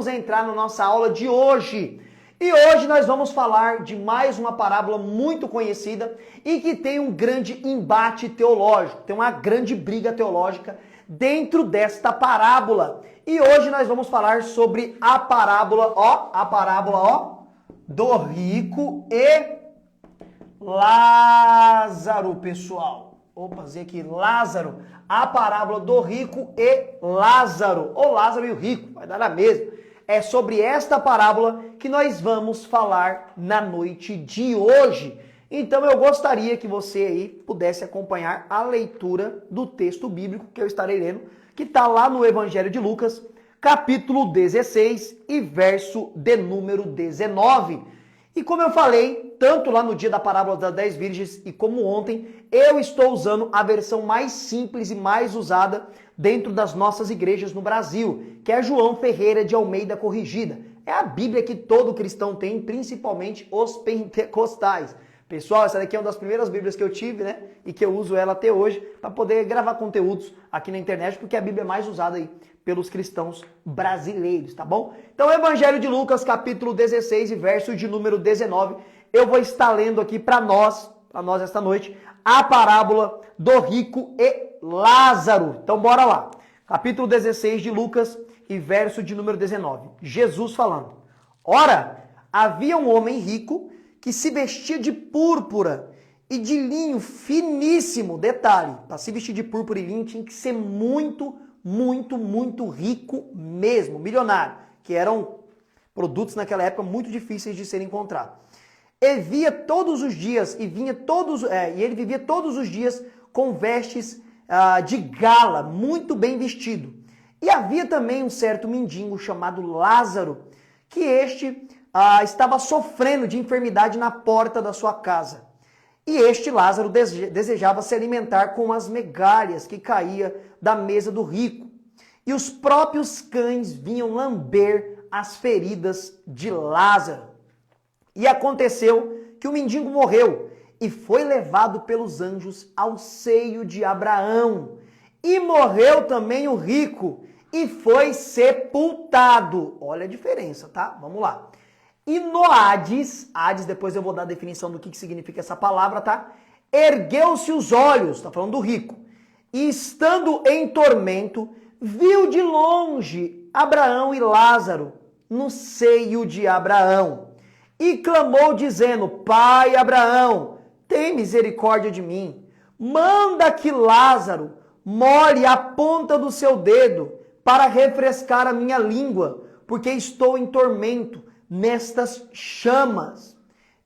Vamos entrar na nossa aula de hoje. E hoje nós vamos falar de mais uma parábola muito conhecida e que tem um grande embate teológico, tem uma grande briga teológica dentro desta parábola. E hoje nós vamos falar sobre a parábola, do rico e Lázaro, pessoal. Opa, dizer aqui, Lázaro, a parábola do rico e Lázaro, ou Lázaro e o rico, vai dar na mesma. É sobre esta parábola que nós vamos falar na noite de hoje. Então eu gostaria que você aí pudesse acompanhar a leitura do texto bíblico que eu estarei lendo, que está lá no Evangelho de Lucas, capítulo 16 e verso de número 19. E como eu falei, tanto lá no dia da parábola das 10 virgens e como ontem, eu estou usando a versão mais simples e mais usada dentro das nossas igrejas no Brasil, que é João Ferreira de Almeida Corrigida. É a Bíblia que todo cristão tem, principalmente os pentecostais. Pessoal, essa daqui é uma das primeiras Bíblias que eu tive, né? E que eu uso ela até hoje para poder gravar conteúdos aqui na internet, porque é a Bíblia é mais usada aí pelos cristãos brasileiros, tá bom? Então, Evangelho de Lucas, capítulo 16 e verso de número 19, eu vou estar lendo aqui para nós esta noite, a parábola do rico e Lázaro. Então, bora lá. Capítulo 16 de Lucas e verso de número 19. Jesus falando. Ora, havia um homem rico que se vestia de púrpura e de linho finíssimo. Detalhe, para se vestir de púrpura e linho tinha que ser muito rico mesmo, milionário, que eram produtos naquela época muito difíceis de serem encontrados. Ele via todos os dias e ele vivia todos os dias com vestes de gala, muito bem vestido. E havia também um certo mendigo chamado Lázaro, que estava sofrendo de enfermidade na porta da sua casa. E este Lázaro desejava se alimentar com as migalhas que caía da mesa do rico. E os próprios cães vinham lamber as feridas de Lázaro. E aconteceu que o mendigo morreu e foi levado pelos anjos ao seio de Abraão. E morreu também o rico e foi sepultado. Olha a diferença, tá? Vamos lá. E no Hades, depois eu vou dar a definição do que significa essa palavra, tá? Ergueu-se os olhos, tá falando do rico, e estando em tormento, viu de longe Abraão e Lázaro no seio de Abraão. E clamou dizendo, Pai Abraão, tem misericórdia de mim. Manda que Lázaro molhe a ponta do seu dedo para refrescar a minha língua, porque estou em tormento nestas chamas.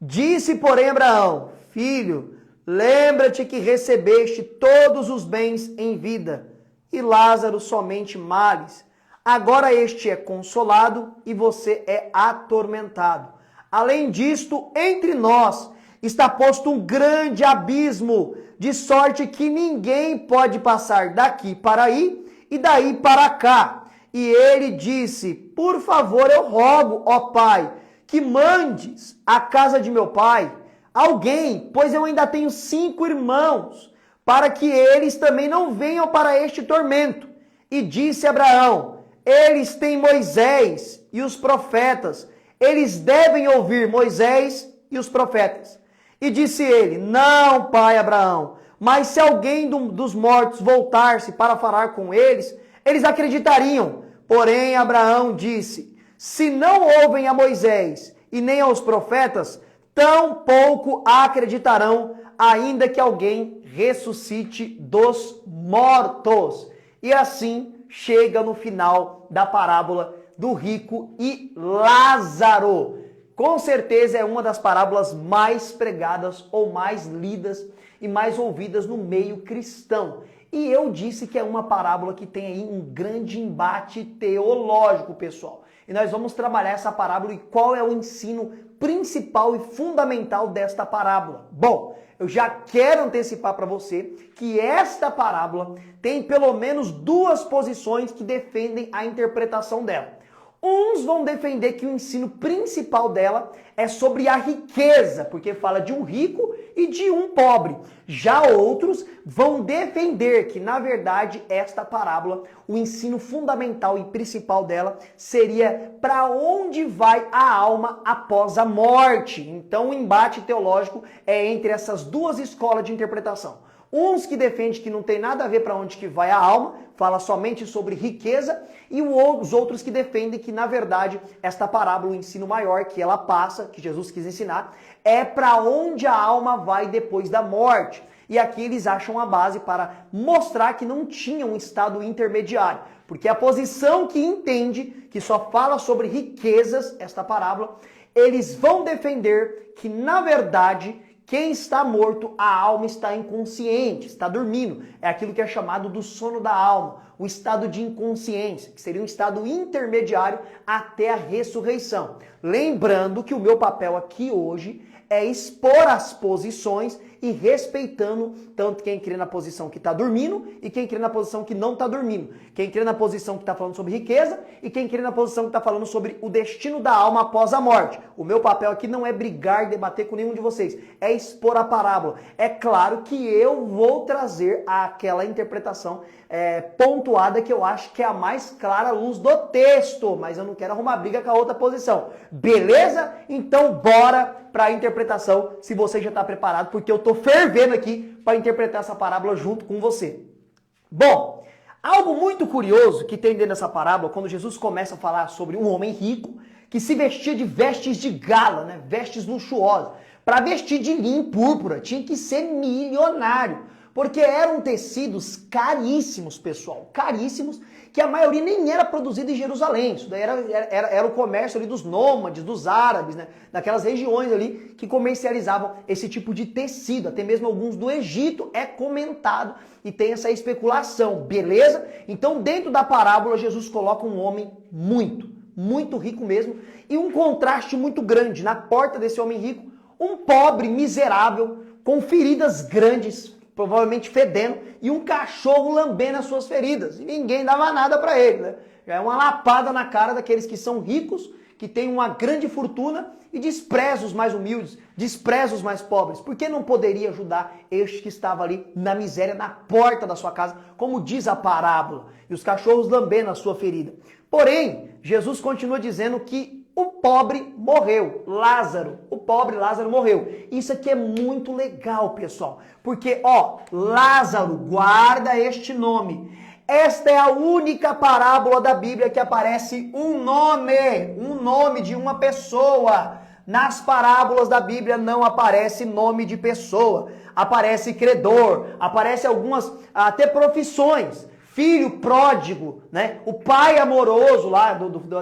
Disse, porém, Abraão, filho, lembra-te que recebeste todos os bens em vida, e Lázaro somente males. Agora este é consolado e você é atormentado. Além disto, entre nós está posto um grande abismo, de sorte que ninguém pode passar daqui para aí e daí para cá. E ele disse, por favor, eu rogo, ó pai, que mandes à casa de meu pai alguém, pois eu ainda tenho 5 irmãos, para que eles também não venham para este tormento. E disse Abraão, eles têm Moisés e os profetas, eles devem ouvir Moisés e os profetas. E disse ele, não, pai Abraão, mas se alguém dos mortos voltar-se para falar com eles, eles acreditariam. Porém, Abraão disse, se não ouvem a Moisés e nem aos profetas, tampouco acreditarão, ainda que alguém ressuscite dos mortos. E assim chega no final da parábola do rico e Lázaro. Com certeza é uma das parábolas mais pregadas ou mais lidas e mais ouvidas no meio cristão. E eu disse que é uma parábola que tem aí um grande embate teológico, pessoal. E nós vamos trabalhar essa parábola e qual é o ensino principal e fundamental desta parábola. Bom, eu já quero antecipar para você que esta parábola tem pelo menos 2 posições que defendem a interpretação dela. Uns vão defender que o ensino principal dela é sobre a riqueza, porque fala de um rico e de um pobre. Já outros vão defender que, na verdade, esta parábola, o ensino fundamental e principal dela seria para onde vai a alma após a morte. Então, o embate teológico é entre essas duas escolas de interpretação. Uns que defendem que não tem nada a ver para onde que vai a alma, fala somente sobre riqueza, e os outros que defendem que, na verdade, esta parábola, o ensino maior que ela passa, que Jesus quis ensinar, é para onde a alma vai depois da morte. E aqui eles acham a base para mostrar que não tinha um estado intermediário, porque a posição que entende, que só fala sobre riquezas, esta parábola, eles vão defender que, na verdade, quem está morto, a alma está inconsciente, está dormindo. É aquilo que é chamado do sono da alma, o estado de inconsciência, que seria um estado intermediário até a ressurreição. Lembrando que o meu papel aqui hoje é expor as posições e respeitando tanto quem crê na posição que está dormindo e quem crê na posição que não está dormindo. Quem crê na posição que está falando sobre riqueza e quem crê na posição que está falando sobre o destino da alma após a morte. O meu papel aqui não é brigar e debater com nenhum de vocês, é expor a parábola. É claro que eu vou trazer aquela interpretação pontuada que eu acho que é a mais clara à luz do texto, mas eu não quero arrumar briga com a outra posição. Beleza? Então bora para a interpretação, se você já está preparado, porque eu estou fervendo aqui para interpretar essa parábola junto com você. Bom, algo muito curioso que tem dentro dessa parábola, quando Jesus começa a falar sobre um homem rico que se vestia de vestes de gala, né, vestes luxuosas. Para vestir de linho púrpura, tinha que ser milionário. Porque eram tecidos caríssimos, pessoal, caríssimos, que a maioria nem era produzido em Jerusalém. Isso daí era o comércio ali dos nômades, dos árabes, né? Daquelas regiões ali que comercializavam esse tipo de tecido. Até mesmo alguns do Egito é comentado e tem essa especulação, beleza? Então, dentro da parábola, Jesus coloca um homem muito rico mesmo, e um contraste muito grande. Na porta desse homem rico, um pobre miserável, com feridas grandes, provavelmente fedendo, e um cachorro lambendo as suas feridas. E ninguém dava nada para ele, né? Já é uma lapada na cara daqueles que são ricos, que têm uma grande fortuna e despreza os mais humildes, despreza os mais pobres. Por que não poderia ajudar este que estava ali na miséria, na porta da sua casa, como diz a parábola? E os cachorros lambendo a sua ferida. Porém, Jesus continua dizendo que o pobre morreu, Lázaro, o pobre Lázaro morreu. Isso aqui é muito legal, pessoal, porque, Lázaro, guarda este nome. Esta é a única parábola da Bíblia que aparece um nome de uma pessoa. Nas parábolas da Bíblia não aparece nome de pessoa, aparece credor, aparece algumas até profissões. Filho pródigo, né? O pai amoroso lá,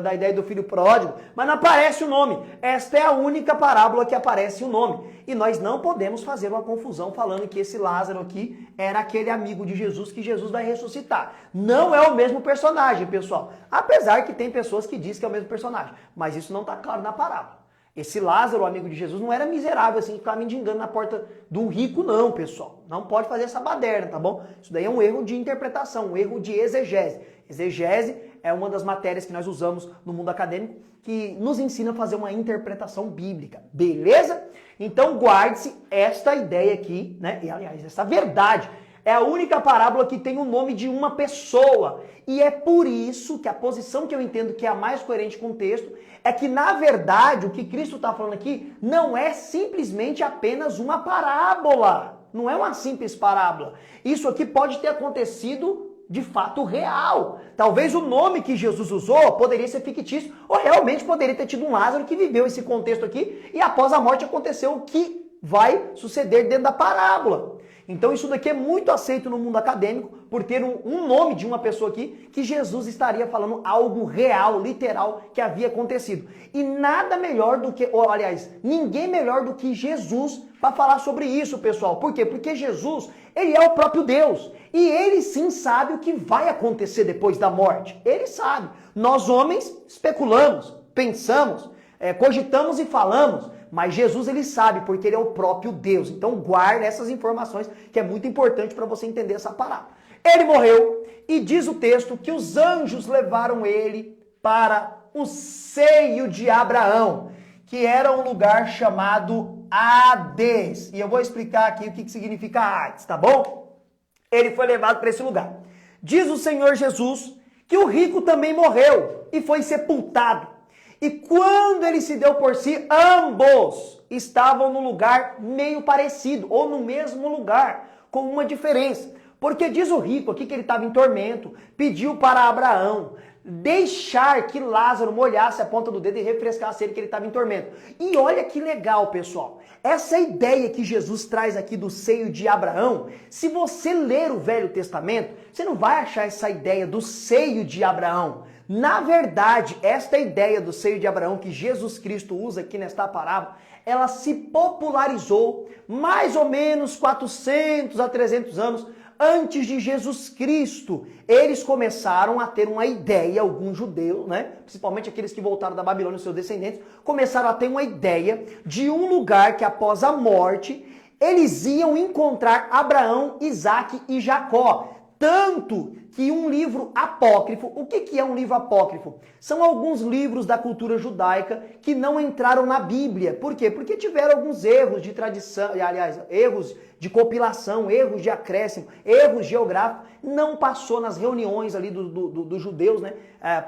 da ideia do filho pródigo, mas não aparece o nome. Esta é a única parábola que aparece o nome. E nós não podemos fazer uma confusão falando que esse Lázaro aqui era aquele amigo de Jesus que Jesus vai ressuscitar. Não é o mesmo personagem, pessoal. Apesar que tem pessoas que dizem que é o mesmo personagem, mas isso não está claro na parábola. Esse Lázaro, o amigo de Jesus, não era miserável assim, que ficava mendigando na porta de um rico, não, pessoal. Não pode fazer essa baderna, tá bom? Isso daí é um erro de interpretação, um erro de exegese. Exegese é uma das matérias que nós usamos no mundo acadêmico que nos ensina a fazer uma interpretação bíblica, beleza? Então guarde-se esta ideia aqui, né? E aliás, essa verdade. É a única parábola que tem o nome de uma pessoa. E é por isso que a posição que eu entendo que é a mais coerente com o texto é que, na verdade, o que Cristo está falando aqui não é simplesmente apenas uma parábola. Não é uma simples parábola. Isso aqui pode ter acontecido de fato real. Talvez o nome que Jesus usou poderia ser fictício, ou realmente poderia ter tido um Lázaro que viveu esse contexto aqui e após a morte aconteceu o que vai suceder dentro da parábola. Então isso daqui é muito aceito no mundo acadêmico por ter um nome de uma pessoa aqui que Jesus estaria falando algo real, literal, que havia acontecido. E nada melhor do que, ou aliás, ninguém melhor do que Jesus para falar sobre isso, pessoal. Por quê? Porque Jesus, ele é o próprio Deus. E ele sim sabe o que vai acontecer depois da morte. Ele sabe. Nós homens especulamos, pensamos, cogitamos e falamos. Mas Jesus, ele sabe, porque ele é o próprio Deus. Então guarda essas informações, que é muito importante para você entender essa parábola. Ele morreu, e diz o texto que os anjos levaram ele para o seio de Abraão, que era um lugar chamado Hades. E eu vou explicar aqui o que significa Hades, tá bom? Ele foi levado para esse lugar. Diz o Senhor Jesus que o rico também morreu e foi sepultado. E quando ele se deu por si, ambos estavam num lugar meio parecido, ou no mesmo lugar, com uma diferença. Porque diz o rico aqui que ele estava em tormento, pediu para Abraão deixar que Lázaro molhasse a ponta do dedo e refrescasse ele, que ele estava em tormento. E olha que legal, pessoal. Essa ideia que Jesus traz aqui do seio de Abraão, se você ler o Velho Testamento, você não vai achar essa ideia do seio de Abraão. Na verdade, esta ideia do seio de Abraão que Jesus Cristo usa aqui nesta parábola, ela se popularizou mais ou menos 400 a 300 anos antes de Jesus Cristo. Eles começaram a ter uma ideia, alguns judeus, né? Principalmente aqueles que voltaram da Babilônia, seus descendentes, começaram a ter uma ideia de um lugar que após a morte, eles iam encontrar Abraão, Isaque e Jacó. Tanto que um livro apócrifo, o que é um livro apócrifo? São alguns livros da cultura judaica que não entraram na Bíblia. Por quê? Porque tiveram alguns erros de tradição, aliás, erros de compilação, erros de acréscimo, erros geográficos. Não passou nas reuniões ali dos judeus, né,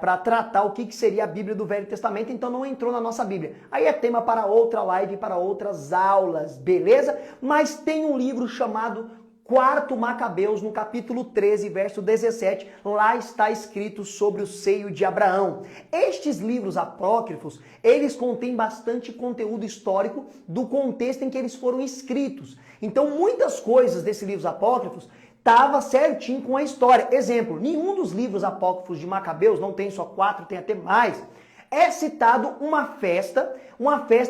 para tratar o que seria a Bíblia do Velho Testamento, então não entrou na nossa Bíblia. Aí é tema para outra live, para outras aulas, beleza? Mas tem um livro chamado Quarto Macabeus, no capítulo 13, verso 17, lá está escrito sobre o seio de Abraão. Estes livros apócrifos, eles contêm bastante conteúdo histórico do contexto em que eles foram escritos. Então, muitas coisas desses livros apócrifos estava certinho com a história. Exemplo, nenhum dos livros apócrifos de Macabeus, não tem só 4, tem até mais, é citado uma festa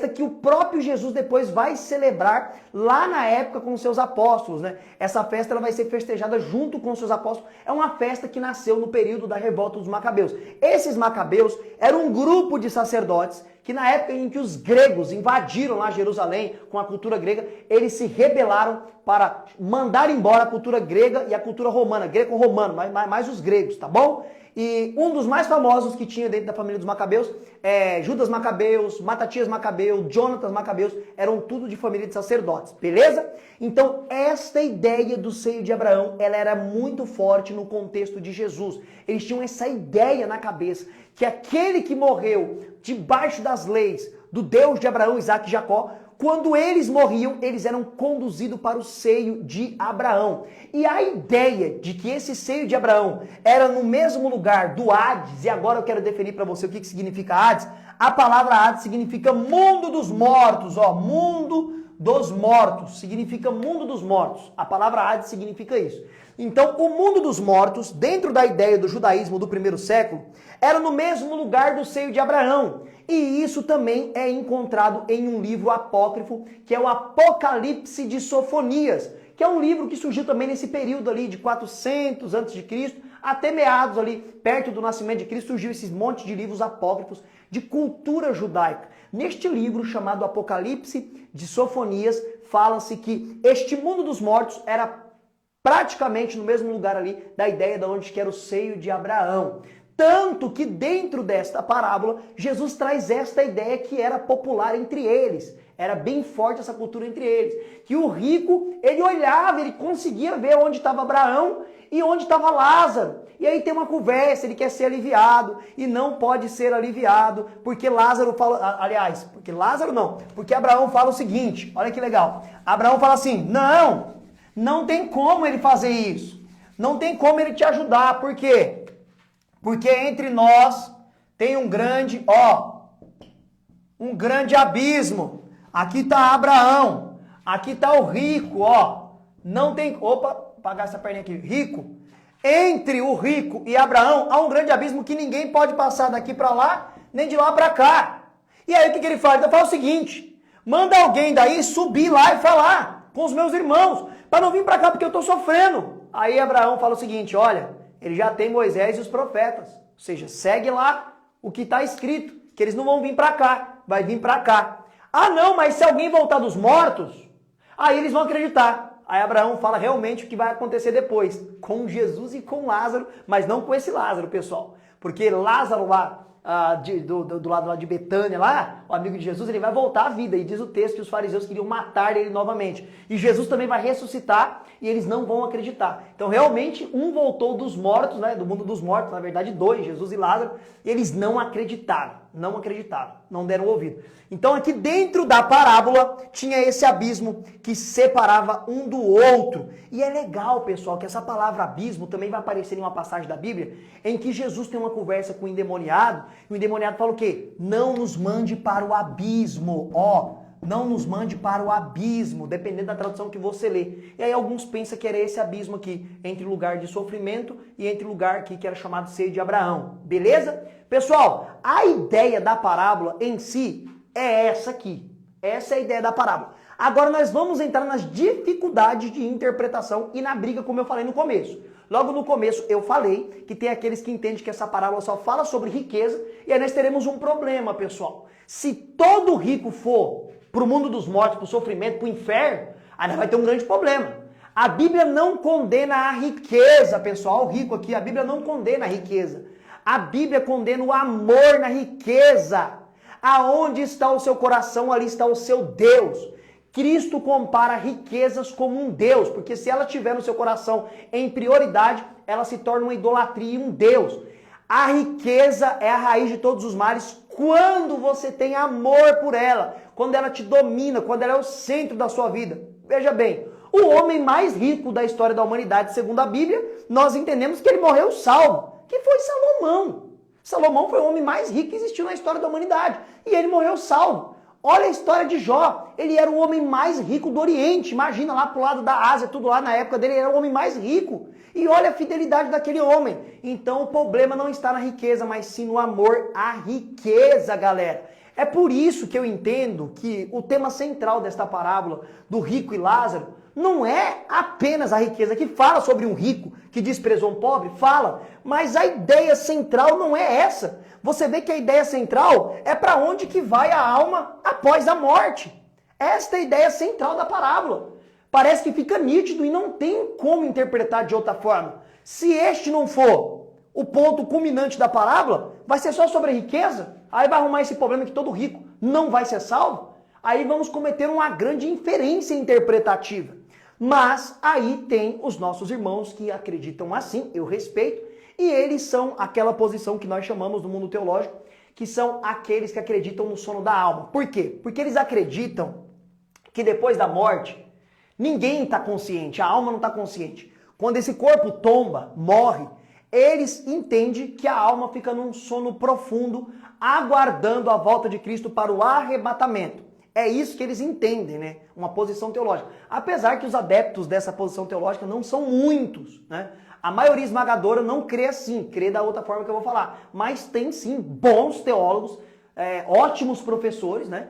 que o próprio Jesus depois vai celebrar lá na época com os seus apóstolos, né? Essa festa ela vai ser festejada junto com os seus apóstolos. É uma festa que nasceu no período da revolta dos Macabeus. Esses Macabeus eram um grupo de sacerdotes que na época em que os gregos invadiram lá Jerusalém com a cultura grega, eles se rebelaram para mandar embora a cultura grega e a cultura romana, greco-romano, mais os gregos, tá bom? E um dos mais famosos que tinha dentro da família dos Macabeus, Judas Macabeus, Matatias Macabeu, Jonatas Macabeus, eram tudo de família de sacerdotes, beleza? Então, esta ideia do seio de Abraão, ela era muito forte no contexto de Jesus. Eles tinham essa ideia na cabeça, que aquele que morreu debaixo das leis do Deus de Abraão, Isaque e Jacó, quando eles morriam, eles eram conduzidos para o seio de Abraão. E a ideia de que esse seio de Abraão era no mesmo lugar do Hades, e agora eu quero definir para você o que significa Hades. A palavra Hades significa mundo dos mortos, ó, mundo dos mortos, significa mundo dos mortos. A palavra Hades significa isso. Então, o mundo dos mortos, dentro da ideia do judaísmo do primeiro século, era no mesmo lugar do seio de Abraão. E isso também é encontrado em um livro apócrifo, que é o Apocalipse de Sofonias, que é um livro que surgiu também nesse período ali de 400 a.C., até meados ali, perto do nascimento de Cristo, surgiu esses monte de livros apócrifos de cultura judaica. Neste livro chamado Apocalipse de Sofonias, fala-se que este mundo dos mortos era praticamente no mesmo lugar ali da ideia de onde que era o seio de Abraão. Tanto que dentro desta parábola, Jesus traz esta ideia que era popular entre eles. Era bem forte essa cultura entre eles. Que o rico, ele olhava, ele conseguia ver onde estava Abraão e onde estava Lázaro. E aí tem uma conversa, ele quer ser aliviado e não pode ser aliviado, porque Lázaro fala, aliás, porque Lázaro não, porque Abraão fala o seguinte, olha que legal. Abraão fala assim, não tem como ele fazer isso. Não tem como ele te ajudar, por quê? Porque entre nós tem um grande abismo. Aqui está Abraão, aqui está o rico, ó. Não tem, apagar essa perninha aqui, rico. Entre o rico e Abraão há um grande abismo que ninguém pode passar daqui para lá, nem de lá para cá. E aí o que ele fala? Ele fala o seguinte, manda alguém daí subir lá e falar com os meus irmãos, para não vir para cá porque eu estou sofrendo. Aí Abraão fala o seguinte, olha, ele já tem Moisés e os profetas. Ou seja, segue lá o que está escrito, que eles não vão vir para cá, vai vir para cá. Ah não, mas se alguém voltar dos mortos, aí eles vão acreditar. Aí Abraão fala realmente o que vai acontecer depois, com Jesus e com Lázaro, mas não com esse Lázaro, pessoal. Porque Lázaro lá, do lado lá de Betânia, lá, o amigo de Jesus, ele vai voltar à vida. E diz o texto que os fariseus queriam matar ele novamente. E Jesus também vai ressuscitar e eles não vão acreditar. Então, realmente, um voltou dos mortos, né, do mundo dos mortos, na verdade, dois, Jesus e Lázaro, e eles não acreditaram, não deram ouvido. Então, aqui dentro da parábola, tinha esse abismo que separava um do outro. E é legal, pessoal, que essa palavra abismo também vai aparecer em uma passagem da Bíblia, em que Jesus tem uma conversa com o endemoniado, e o endemoniado fala o quê? Não nos mande para o abismo, não nos mande para o abismo, dependendo da tradução que você lê. E aí alguns pensam que era esse abismo aqui, entre o lugar de sofrimento e entre o lugar aqui que era chamado seio de Abraão. Beleza? Pessoal, a ideia da parábola em si é essa aqui. Essa é a ideia da parábola. Agora nós vamos entrar nas dificuldades de interpretação e na briga, como eu falei no começo. Logo no começo eu falei que tem aqueles que entendem que essa parábola só fala sobre riqueza, e aí nós teremos um problema, pessoal. Se todo rico for para o mundo dos mortos, para o sofrimento, para o inferno, aí nós vai ter um grande problema. A Bíblia não condena a riqueza, pessoal. O rico aqui, a Bíblia não condena a riqueza. A Bíblia condena o amor na riqueza. Aonde está o seu coração, ali está o seu Deus. Cristo compara riquezas como um Deus, porque se ela tiver no seu coração em prioridade, ela se torna uma idolatria e um Deus. A riqueza é a raiz de todos os males quando você tem amor por ela, quando ela te domina, quando ela é o centro da sua vida. Veja bem, o homem mais rico da história da humanidade, segundo a Bíblia, nós entendemos que ele morreu salvo, que foi Salomão. Salomão foi o homem mais rico que existiu na história da humanidade, e ele morreu salvo. Olha a história de Jó, ele era o homem mais rico do Oriente, imagina lá pro lado da Ásia, tudo lá na época dele, ele era o homem mais rico. E olha a fidelidade daquele homem. Então o problema não está na riqueza, mas sim no amor à riqueza, galera. É por isso que eu entendo que o tema central desta parábola do rico e Lázaro não é apenas a riqueza, que fala sobre um rico que desprezou um pobre, fala, mas a ideia central não é essa. Você vê que a ideia central é para onde que vai a alma após a morte. Esta é a ideia central da parábola. Parece que fica nítido e não tem como interpretar de outra forma. Se este não for o ponto culminante da parábola, vai ser só sobre a riqueza? Aí vai arrumar esse problema que todo rico não vai ser salvo? Aí vamos cometer uma grande inferência interpretativa. Mas aí tem os nossos irmãos que acreditam assim, eu respeito, e eles são aquela posição que nós chamamos no mundo teológico, que são aqueles que acreditam no sono da alma. Por quê? Porque eles acreditam que depois da morte, ninguém está consciente, a alma não está consciente. Quando esse corpo tomba, morre, eles entendem que a alma fica num sono profundo, aguardando a volta de Cristo para o arrebatamento. É isso que eles entendem, né? Uma posição teológica. Apesar que os adeptos dessa posição teológica não são muitos, né? A maioria esmagadora não crê assim, crê da outra forma que eu vou falar. Mas tem sim bons teólogos, ótimos professores, né?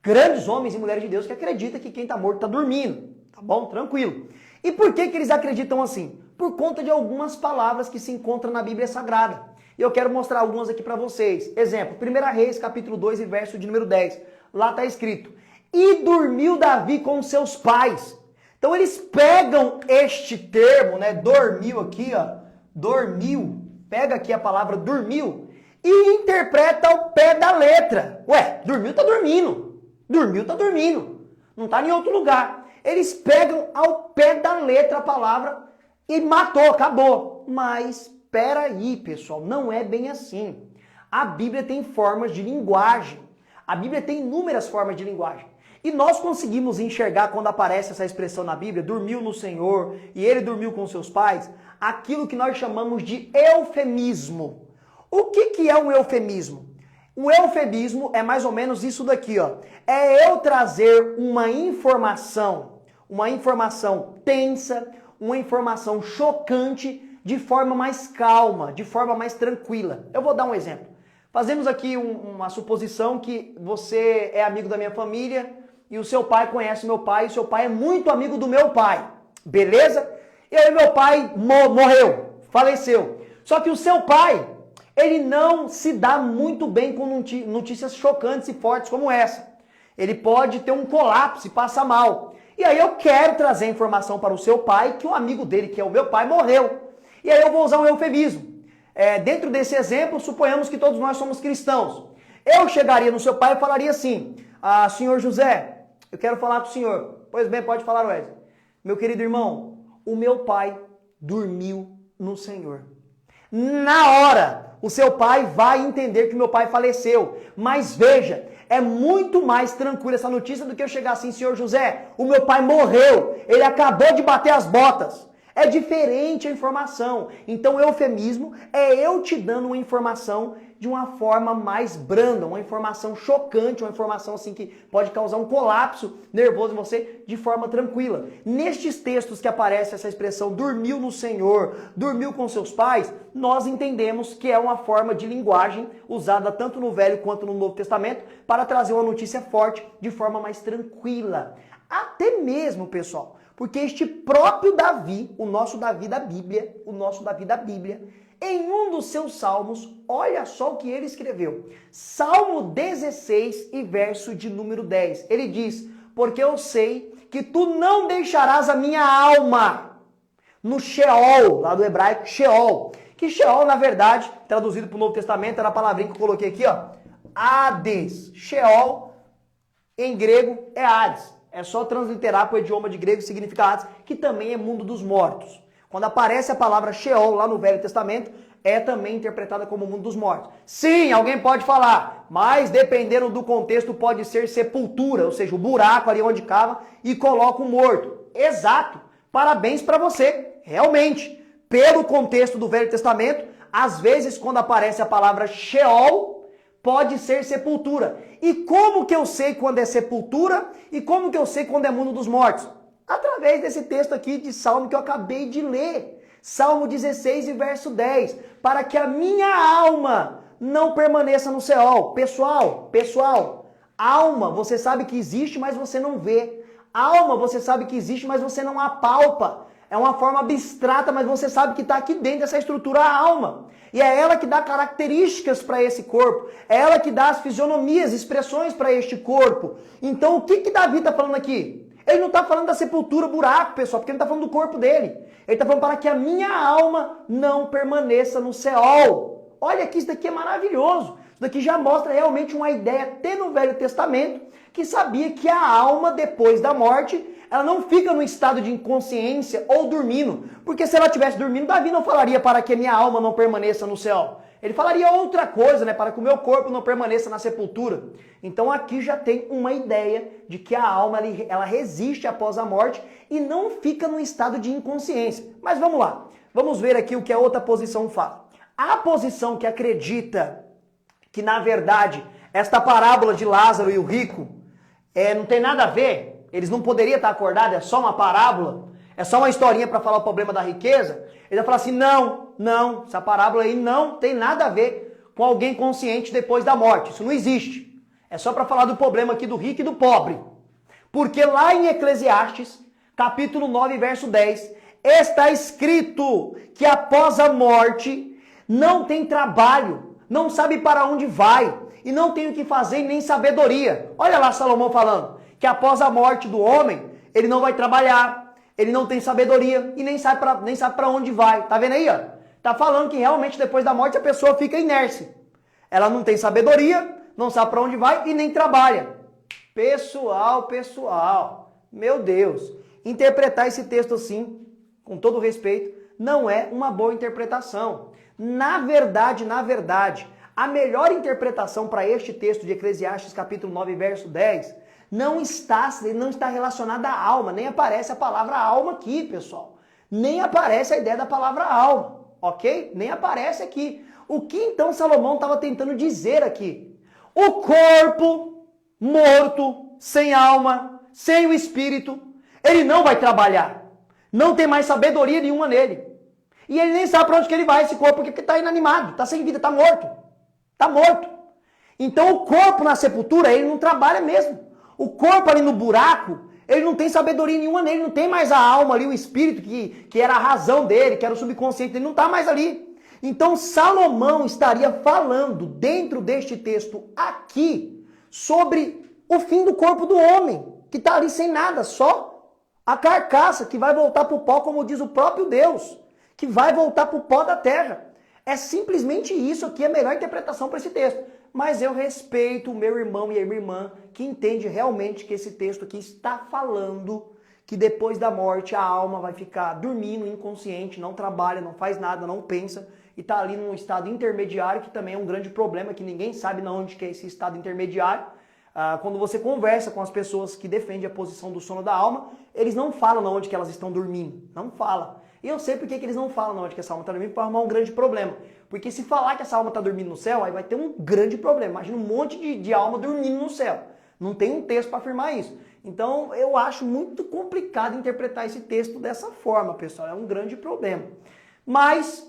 Grandes homens e mulheres de Deus que acreditam que quem está morto está dormindo. Tá bom? Tranquilo. E por que eles acreditam assim? Por conta de algumas palavras que se encontram na Bíblia Sagrada. E eu quero mostrar algumas aqui para vocês. Exemplo, 1 Reis, capítulo 2 e verso de número 10. Lá está escrito, e dormiu Davi com seus pais. Então eles pegam este termo, né, dormiu aqui, ó, dormiu, pega aqui a palavra dormiu e interpreta ao pé da letra. Ué, dormiu tá dormindo, não tá em outro lugar. Eles pegam ao pé da letra a palavra e matou, acabou. Mas peraí, pessoal, não é bem assim. A Bíblia tem formas de linguagem. A Bíblia tem inúmeras formas de linguagem. E nós conseguimos enxergar quando aparece essa expressão na Bíblia, dormiu no Senhor e ele dormiu com seus pais, aquilo que nós chamamos de eufemismo. O que é um eufemismo? O eufemismo é mais ou menos isso daqui, ó. É eu trazer uma informação tensa, uma informação chocante de forma mais calma, de forma mais tranquila. Eu vou dar um exemplo. Fazemos aqui uma suposição que você é amigo da minha família e o seu pai conhece meu pai e o seu pai é muito amigo do meu pai. Beleza? E aí meu pai morreu, faleceu. Só que o seu pai, ele não se dá muito bem com notícias chocantes e fortes como essa. Ele pode ter um colapso e passa mal. E aí eu quero trazer informação para o seu pai que o amigo dele, que é o meu pai, morreu. E aí eu vou usar um eufemismo. dentro desse exemplo, suponhamos que todos nós somos cristãos. Eu chegaria no seu pai e falaria assim, senhor José, eu quero falar com o senhor. Pois bem, pode falar, Wesley. Meu querido irmão, o meu pai dormiu no Senhor. Na hora, o seu pai vai entender que meu pai faleceu. Mas veja, é muito mais tranquila essa notícia do que eu chegar assim, senhor José, o meu pai morreu, ele acabou de bater as botas. É diferente a informação. Então o eufemismo é eu te dando uma informação de uma forma mais branda, uma informação chocante, uma informação assim que pode causar um colapso nervoso em você de forma tranquila. Nestes textos que aparece essa expressão dormiu no Senhor, dormiu com seus pais, nós entendemos que é uma forma de linguagem usada tanto no Velho quanto no Novo Testamento para trazer uma notícia forte de forma mais tranquila. Até mesmo, pessoal, porque este próprio Davi, o nosso Davi da Bíblia, em um dos seus salmos, olha só o que ele escreveu. Salmo 16 e verso de número 10. Ele diz, porque eu sei que tu não deixarás a minha alma no Sheol, lá do hebraico Sheol. Que Sheol, na verdade, traduzido para o Novo Testamento, era a palavrinha que eu coloquei aqui, ó. Hades. Sheol, em grego, é Hades. É só transliterar para o idioma de grego, significa Hades, que também é mundo dos mortos. Quando aparece a palavra Sheol lá no Velho Testamento, é também interpretada como mundo dos mortos. Sim, alguém pode falar, mas dependendo do contexto pode ser sepultura, ou seja, o buraco ali onde cava e coloca o morto. Exato, parabéns para você, realmente. Pelo contexto do Velho Testamento, às vezes quando aparece a palavra Sheol, pode ser sepultura. E como que eu sei quando é sepultura e como que eu sei quando é mundo dos mortos? Através desse texto aqui de Salmo que eu acabei de ler. Salmo 16 e verso 10. Para que a minha alma não permaneça no Sheol. Pessoal, alma você sabe que existe, mas você não vê. Alma você sabe que existe, mas você não apalpa. É uma forma abstrata, mas você sabe que está aqui dentro dessa estrutura a alma. E é ela que dá características para esse corpo. É ela que dá as fisionomias, expressões para este corpo. Então o que Davi está falando aqui? Ele não está falando da sepultura, buraco, pessoal, porque ele está falando do corpo dele. Ele está falando para que a minha alma não permaneça no Sheol. Olha que isso daqui é maravilhoso. Isso daqui já mostra realmente uma ideia, até no Velho Testamento, que sabia que a alma, depois da morte, ela não fica no estado de inconsciência ou dormindo. Porque se ela estivesse dormindo, Davi não falaria para que a minha alma não permaneça no céu. Ele falaria outra coisa, né? Para que o meu corpo não permaneça na sepultura. Então aqui já tem uma ideia de que a alma ela resiste após a morte e não fica no estado de inconsciência. Mas vamos lá. Vamos ver aqui o que a outra posição fala. A posição que acredita que, na verdade, esta parábola de Lázaro e o rico não tem nada a ver. Eles não poderiam estar acordados, é só uma parábola, é só uma historinha para falar o problema da riqueza. Ele vai falar assim, não, essa parábola aí não tem nada a ver com alguém consciente depois da morte. Isso não existe. É só para falar do problema aqui do rico e do pobre. Porque lá em Eclesiastes, capítulo 9, verso 10, está escrito que após a morte não tem trabalho, não sabe para onde vai e não tem o que fazer e nem sabedoria. Olha lá Salomão falando que após a morte do homem, ele não vai trabalhar, ele não tem sabedoria e nem sabe para onde vai. Tá vendo aí, ó? Tá falando que realmente depois da morte a pessoa fica inércia. Ela não tem sabedoria, não sabe para onde vai e nem trabalha. Pessoal, meu Deus, interpretar esse texto assim, com todo respeito, não é uma boa interpretação. Na verdade, a melhor interpretação para este texto de Eclesiastes capítulo 9, verso 10, não está relacionada à alma, nem aparece a palavra alma aqui, pessoal. Nem aparece a ideia da palavra alma, ok? Nem aparece aqui. O que então Salomão estava tentando dizer aqui? O corpo morto, sem alma, sem o espírito, ele não vai trabalhar. Não tem mais sabedoria nenhuma nele. E ele nem sabe para onde que ele vai, esse corpo, porque está inanimado, está sem vida, está morto. Está morto. Então o corpo na sepultura, ele não trabalha mesmo. O corpo ali no buraco, ele não tem sabedoria nenhuma nele, não tem mais a alma ali, o espírito que era a razão dele, que era o subconsciente dele, não está mais ali. Então Salomão estaria falando dentro deste texto aqui sobre o fim do corpo do homem, que está ali sem nada, só a carcaça que vai voltar para o pó, como diz o próprio Deus, que vai voltar para o pó da terra. É simplesmente isso aqui a melhor interpretação para esse texto. Mas eu respeito o meu irmão e a minha irmã que entende realmente que esse texto aqui está falando que depois da morte a alma vai ficar dormindo, inconsciente, não trabalha, não faz nada, não pensa e está ali num estado intermediário, que também é um grande problema, que ninguém sabe de onde que é esse estado intermediário. Quando você conversa com as pessoas que defendem a posição do sono da alma, eles não falam de onde que elas estão dormindo, não falam. E eu sei por que eles não falam de onde que essa alma está dormindo, para arrumar um grande problema. Porque se falar que essa alma está dormindo no céu, aí vai ter um grande problema. Imagina um monte de alma dormindo no céu. Não tem um texto para afirmar isso. Então eu acho muito complicado interpretar esse texto dessa forma, pessoal. É um grande problema. Mas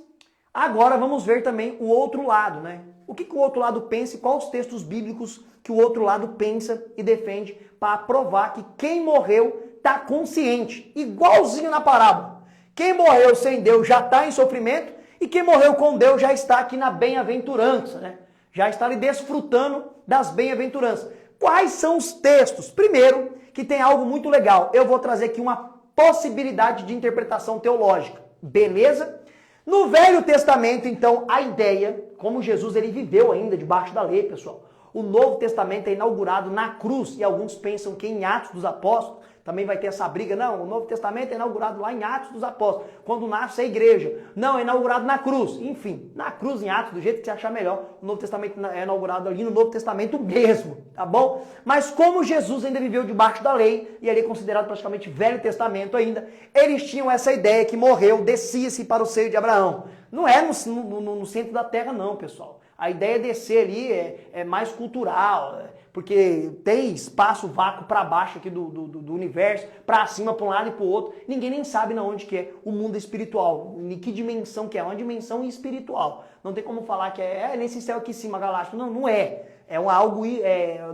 agora vamos ver também o outro lado, né? O que o outro lado pensa e quais os textos bíblicos que o outro lado pensa e defende para provar que quem morreu está consciente, igualzinho na parábola. Quem morreu sem Deus já está em sofrimento e quem morreu com Deus já está aqui na bem-aventurança, né? Já está ali desfrutando das bem-aventuranças. Quais são os textos? Primeiro, que tem algo muito legal. Eu vou trazer aqui uma possibilidade de interpretação teológica. Beleza? No Velho Testamento, então, a ideia, como Jesus ele viveu ainda debaixo da lei, pessoal. O Novo Testamento é inaugurado na cruz e alguns pensam que em Atos dos Apóstolos também vai ter essa briga. Não, o Novo Testamento é inaugurado lá em Atos dos Apóstolos, quando nasce a igreja. Não, é inaugurado na cruz. Enfim, na cruz, em Atos, do jeito que você achar melhor, o Novo Testamento é inaugurado ali no Novo Testamento mesmo, tá bom? Mas como Jesus ainda viveu debaixo da lei, e ali é considerado praticamente Velho Testamento ainda, eles tinham essa ideia que morreu, descia-se para o seio de Abraão. Não é no centro da terra não, pessoal. A ideia é descer ali é mais cultural, porque tem espaço, vácuo para baixo aqui do universo, para cima, para um lado e para o outro. Ninguém nem sabe na onde que é o mundo espiritual, em que dimensão que é, uma dimensão espiritual. Não tem como falar que é nesse céu aqui em cima, galáctico. Não, não é. É algo,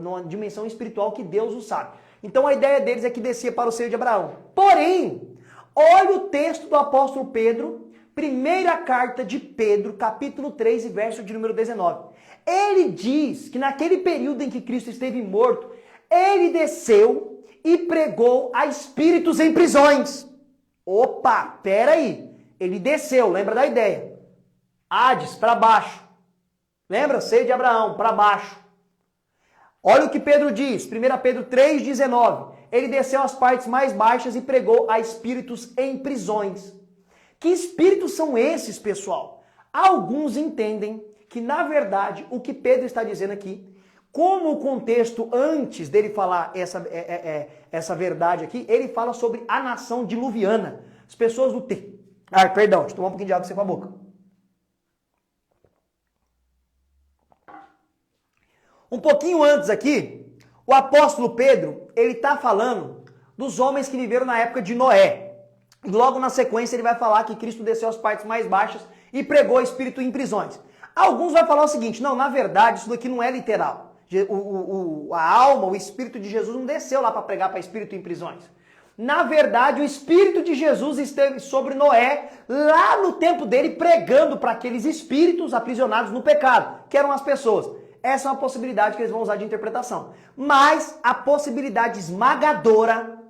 numa dimensão espiritual que Deus o sabe. Então a ideia deles é que descia para o seio de Abraão. Porém, olha o texto do apóstolo Pedro, primeira carta de Pedro, capítulo 3 e verso de número 19. Ele diz que naquele período em que Cristo esteve morto, ele desceu e pregou a espíritos em prisões. Opa, peraí. Ele desceu, lembra da ideia? Hades, para baixo. Lembra? Seio de Abraão, para baixo. Olha o que Pedro diz, 1 Pedro 3,19. Ele desceu às partes mais baixas e pregou a espíritos em prisões. Que espíritos são esses, pessoal? Alguns entendem que, na verdade, o que Pedro está dizendo aqui, como o contexto antes dele falar essa verdade aqui, ele fala sobre a nação diluviana. As pessoas do tempo... perdão, deixa eu tomar um pouquinho de água pra você com a boca. Um pouquinho antes aqui, o apóstolo Pedro, ele está falando dos homens que viveram na época de Noé. E logo na sequência ele vai falar que Cristo desceu às partes mais baixas e pregou espírito em prisões. Alguns vão falar o seguinte, não, na verdade isso daqui não é literal. A alma, o espírito de Jesus não desceu lá para pregar para espírito em prisões. Na verdade o espírito de Jesus esteve sobre Noé lá no tempo dele pregando para aqueles espíritos aprisionados no pecado, que eram as pessoas. Essa é uma possibilidade que eles vão usar de interpretação. Mas a possibilidade esmagadora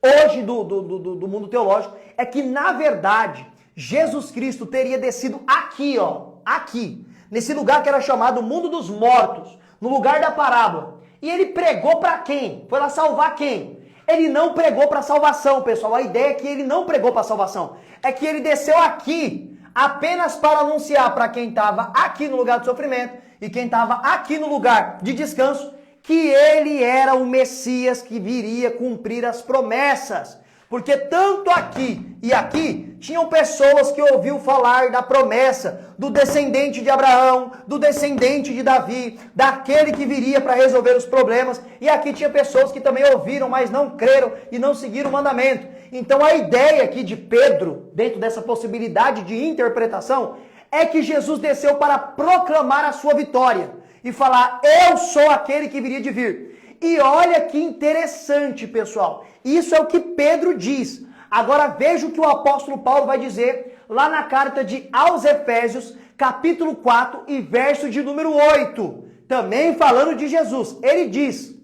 hoje do mundo teológico é que, na verdade, Jesus Cristo teria descido aqui, aqui, nesse lugar que era chamado mundo dos mortos, no lugar da parábola. E ele pregou para quem? Foi lá salvar quem? Ele não pregou para salvação, pessoal. A ideia é que ele não pregou para salvação. É que ele desceu aqui apenas para anunciar para quem estava aqui no lugar do sofrimento e quem estava aqui no lugar de descanso que ele era o Messias que viria cumprir as promessas. Porque tanto aqui e aqui tinham pessoas que ouviam falar da promessa do descendente de Abraão, do descendente de Davi, daquele que viria para resolver os problemas. E aqui tinha pessoas que também ouviram, mas não creram e não seguiram o mandamento. Então a ideia aqui de Pedro, dentro dessa possibilidade de interpretação, é que Jesus desceu para proclamar a sua vitória e falar, eu sou aquele que viria de vir. E olha que interessante, pessoal. Isso é o que Pedro diz. Agora veja o que o apóstolo Paulo vai dizer lá na carta aos Efésios, capítulo 4 e verso de número 8. Também falando de Jesus. Ele diz,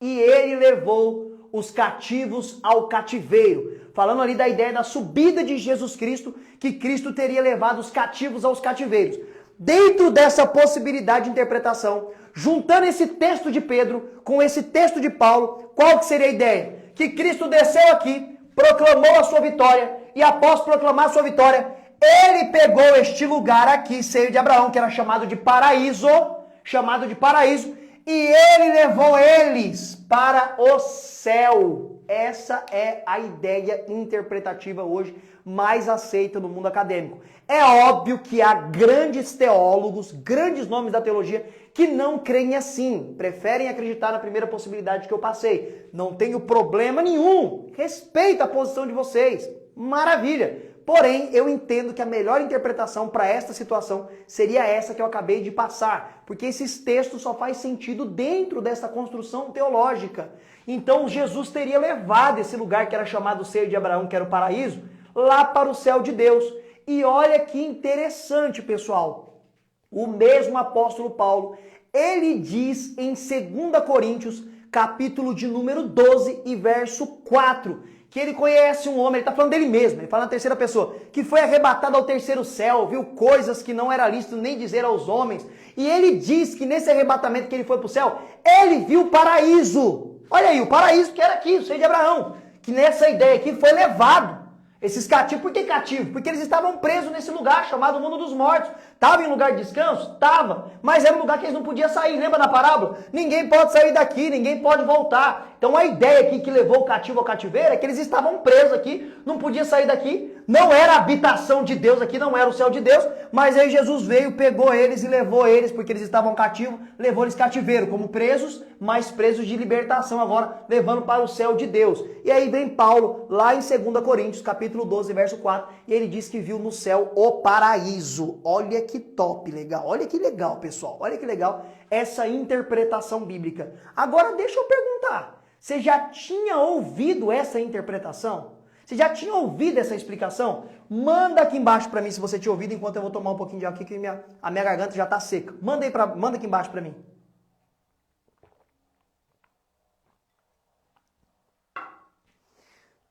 e ele levou os cativos ao cativeiro, falando ali da ideia da subida de Jesus Cristo, que Cristo teria levado os cativos aos cativeiros. Dentro dessa possibilidade de interpretação, juntando esse texto de Pedro com esse texto de Paulo, qual que seria a ideia? Que Cristo desceu aqui, proclamou a sua vitória, e após proclamar a sua vitória, ele pegou este lugar aqui, seio de Abraão, que era chamado de paraíso, e ele levou eles para o céu. Essa é a ideia interpretativa hoje mais aceita no mundo acadêmico. É óbvio que há grandes teólogos, grandes nomes da teologia, que não creem assim, preferem acreditar na primeira possibilidade que eu passei. Não tenho problema nenhum, respeito a posição de vocês, maravilha. Porém, eu entendo que a melhor interpretação para esta situação seria essa que eu acabei de passar, porque esses textos só faz sentido dentro dessa construção teológica. Então, Jesus teria levado esse lugar que era chamado seio de Abraão, que era o paraíso, lá para o céu de Deus. E olha que interessante, pessoal. O mesmo apóstolo Paulo, ele diz em 2 Coríntios, capítulo de número 12 e verso 4, que ele conhece um homem, ele está falando dele mesmo, ele fala na terceira pessoa, que foi arrebatado ao terceiro céu, viu coisas que não era lícito nem dizer aos homens, e ele diz que nesse arrebatamento que ele foi para o céu, ele viu o paraíso. Olha aí, o paraíso que era aqui, o seio de Abraão, que nessa ideia aqui foi levado. Esses cativos, por que cativos? Porque eles estavam presos nesse lugar chamado mundo dos mortos. Estava em lugar de descanso? Estava. Mas era um lugar que eles não podiam sair. Lembra da parábola? Ninguém pode sair daqui, ninguém pode voltar. Então a ideia aqui que levou o cativo ao cativeiro é que eles estavam presos aqui, não podiam sair daqui. Não era a habitação de Deus aqui, não era o céu de Deus. Mas aí Jesus veio, pegou eles e levou eles, porque eles estavam cativos, levou eles cativeiro, como presos, mas presos de libertação agora, levando para o céu de Deus. E aí vem Paulo, lá em 2 Coríntios, capítulo 12, verso 4, e ele diz que viu no céu o paraíso. Olha que top, legal. Olha que legal, pessoal. Olha que legal essa interpretação bíblica. Agora, deixa eu perguntar. Você já tinha ouvido essa interpretação? Você já tinha ouvido essa explicação? Manda aqui embaixo para mim se você tinha ouvido, enquanto eu vou tomar um pouquinho de água aqui, que a minha garganta já está seca. Manda aqui embaixo para mim.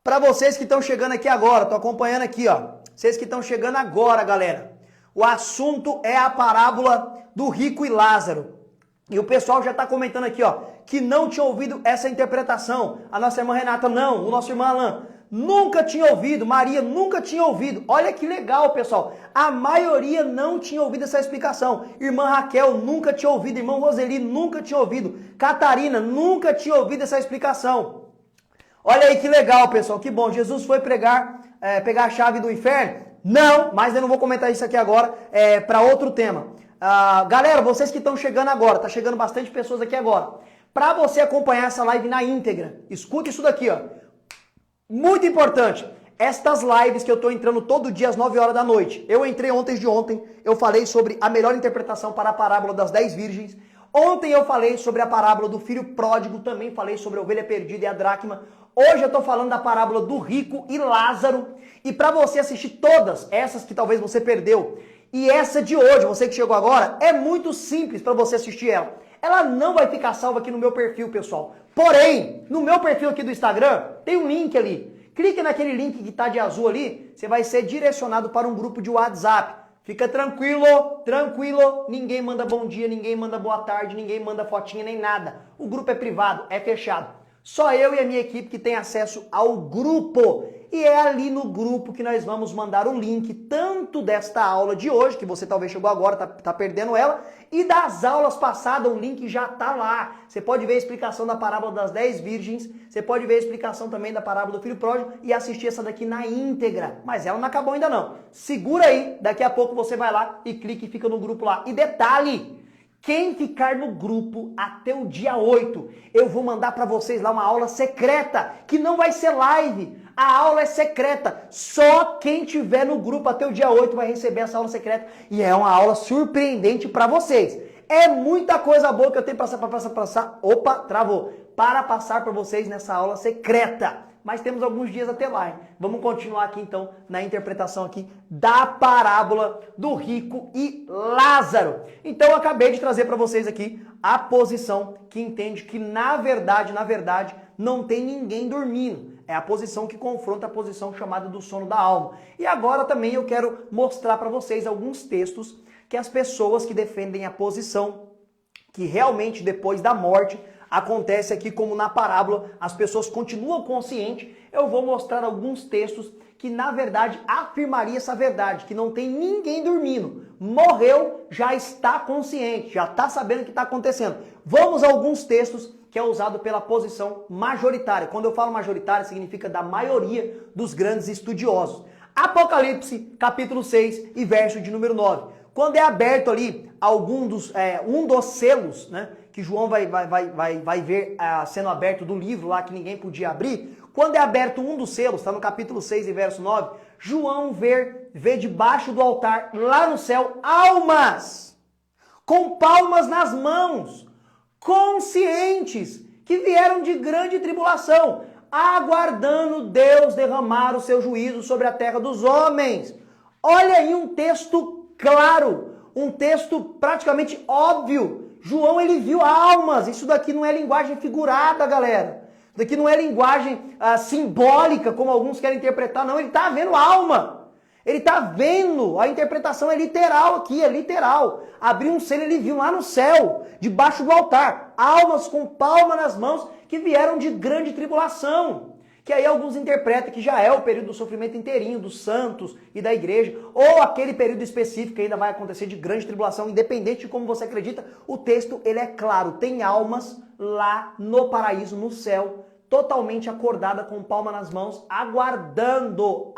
Para vocês que estão chegando aqui agora, tô acompanhando aqui, ó. Vocês que estão chegando agora, galera. O assunto é a parábola do rico e Lázaro. E o pessoal já está comentando aqui, ó, que não tinha ouvido essa interpretação. A nossa irmã Renata não, o nosso irmão Alain nunca tinha ouvido, Maria nunca tinha ouvido. Olha que legal, pessoal. A maioria não tinha ouvido essa explicação. Irmã Raquel nunca tinha ouvido, irmão Roseli nunca tinha ouvido, Catarina nunca tinha ouvido essa explicação. Olha aí que legal, pessoal, que bom. Jesus foi pegar a chave do inferno? Não, mas eu não vou comentar isso aqui agora, para outro tema. Galera, vocês que estão chegando agora, tá chegando bastante pessoas aqui agora. Para você acompanhar essa live na íntegra, escuta isso daqui, ó. Muito importante. Estas lives que eu estou entrando todo dia às 9 horas da noite. Eu entrei ontem, eu falei sobre a melhor interpretação para a parábola das 10 virgens. Ontem eu falei sobre a parábola do filho pródigo, também falei sobre a ovelha perdida e a dracma. Hoje eu estou falando da parábola do rico e Lázaro. E para você assistir todas essas que talvez você perdeu, e essa de hoje, você que chegou agora, é muito simples para você assistir ela. Ela não vai ficar salva aqui no meu perfil, pessoal. Porém, no meu perfil aqui do Instagram, tem um link ali. Clique naquele link que está de azul ali, você vai ser direcionado para um grupo de WhatsApp. Fica tranquilo, tranquilo, ninguém manda bom dia, ninguém manda boa tarde, ninguém manda fotinha nem nada. O grupo é privado, é fechado. Só eu e a minha equipe que tem acesso ao grupo. E é ali no grupo que nós vamos mandar o link tanto desta aula de hoje, que você talvez chegou agora, tá perdendo ela, e das aulas passadas, o link já tá lá. Você pode ver a explicação da parábola das 10 virgens, você pode ver a explicação também da parábola do filho pródigo e assistir essa daqui na íntegra. Mas ela não acabou ainda não. Segura aí, daqui a pouco você vai lá e clica e fica no grupo lá. E detalhe, quem ficar no grupo até o dia 8, eu vou mandar para vocês lá uma aula secreta, que não vai ser live. A aula é secreta. Só quem tiver no grupo até o dia 8 vai receber essa aula secreta. E é uma aula surpreendente para vocês. É muita coisa boa que eu tenho para passar. Opa, travou. Para passar para vocês nessa aula secreta. Mas temos alguns dias até lá, hein? Vamos continuar aqui então na interpretação aqui da parábola do rico e Lázaro. Então eu acabei de trazer para vocês aqui a posição que entende que na verdade, não tem ninguém dormindo. É a posição que confronta a posição chamada do sono da alma. E agora também eu quero mostrar para vocês alguns textos que as pessoas que defendem a posição que realmente depois da morte acontece aqui como na parábola, as pessoas continuam conscientes. Eu vou mostrar alguns textos que na verdade afirmaria essa verdade, que não tem ninguém dormindo. Morreu, já está consciente, já está sabendo o que está acontecendo. Vamos a alguns textos que é usado pela posição majoritária. Quando eu falo majoritária, significa da maioria dos grandes estudiosos. Apocalipse, capítulo 6 e verso de número 9. Quando é aberto ali um dos selos, né, que João vai ver sendo aberto do livro lá que ninguém podia abrir, quando é aberto um dos selos, está no capítulo 6 e verso 9, João vê debaixo do altar, lá no céu, almas com palmas nas mãos, conscientes, que vieram de grande tribulação, aguardando Deus derramar o seu juízo sobre a terra dos homens. Olha aí um texto claro, um texto praticamente óbvio. João, ele viu almas. Isso daqui não é linguagem figurada, galera. Isso daqui não é linguagem simbólica, como alguns querem interpretar, não. Ele está vendo alma. Ele está vendo. A interpretação é literal aqui, é literal. Abriu um selo, ele viu lá no céu, debaixo do altar, almas com palma nas mãos que vieram de grande tribulação. Que aí alguns interpretam que já é o período do sofrimento inteirinho, dos santos e da igreja, ou aquele período específico que ainda vai acontecer de grande tribulação, independente de como você acredita, o texto ele é claro, tem almas lá no paraíso, no céu, totalmente acordada com palma nas mãos, aguardando